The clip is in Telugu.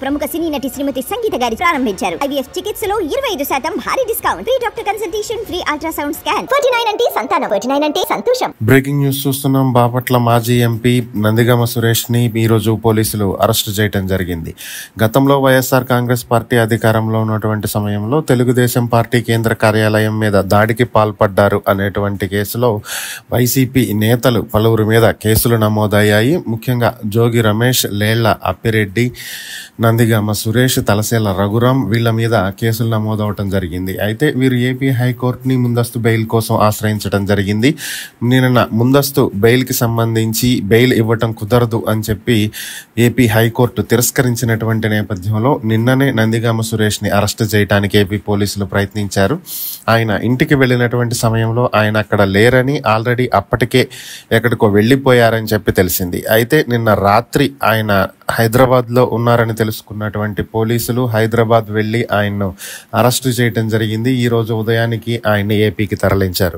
ప్రముఖ సినీ నటి శ్రీమతి సంగీత గారి ప్రారంభించారు. ఐవీఎఫ్ చికిత్సలో 25% భారీ discount, free doctor consultation, free ultrasound scan. 49 అంటే సంతానం, 49 అంటే సంతోషం. బ్రేకింగ్ న్యూస్ చూస్తున్నాం. బాపట్ల మాజీ ఎంపీ నందిగామ సురేష్ ని ఈ రోజు పోలీసులు అరెస్టు చేయడం జరిగింది. గతంలో వైఎస్ఆర్ కాంగ్రెస్ పార్టీ అధికారంలో ఉన్నటువంటి సమయంలో తెలుగుదేశం పార్టీ కేంద్ర కార్యాలయం మీద దాడికి పాల్పడ్డారు అనేటువంటి కేసులో వైసీపీ నేతలు పలువురి మీద కేసులు నమోదయ్యాయి. ముఖ్యంగా జోగి రమేష్, లేళ్ల అప్పిరెడ్డి, నందిగామ సురేష్, తలసేల రఘురాం వీళ్ళ మీద కేసులు నమోదవటం జరిగింది. అయితే వీరు ఏపీ హైకోర్టుని ముందస్తు బెయిల్ కోసం ఆశ్రయించడం జరిగింది. నిన్న ముందస్తు బెయిల్కి సంబంధించి బెయిల్ ఇవ్వటం కుదరదు అని చెప్పి ఏపీ హైకోర్టు తిరస్కరించినటువంటి నేపథ్యంలో నిన్ననే నందిగామ సురేష్ని అరెస్ట్ చేయడానికి ఏపీ పోలీసులు ప్రయత్నించారు. ఆయన ఇంటికి వెళ్ళినటువంటి సమయంలో ఆయన అక్కడ లేరని, ఆల్రెడీ అప్పటికే ఎక్కడికో వెళ్ళిపోయారని చెప్పి తెలిసింది. అయితే నిన్న రాత్రి ఆయన హైదరాబాద్లో ఉన్నారని తెలుసుకున్నటువంటి పోలీసులు హైదరాబాద్ వెళ్లి ఆయన్ను అరెస్టు చేయడం జరిగింది. ఈ రోజు ఉదయానికి ఆయన్ని ఏపీకి తరలించారు.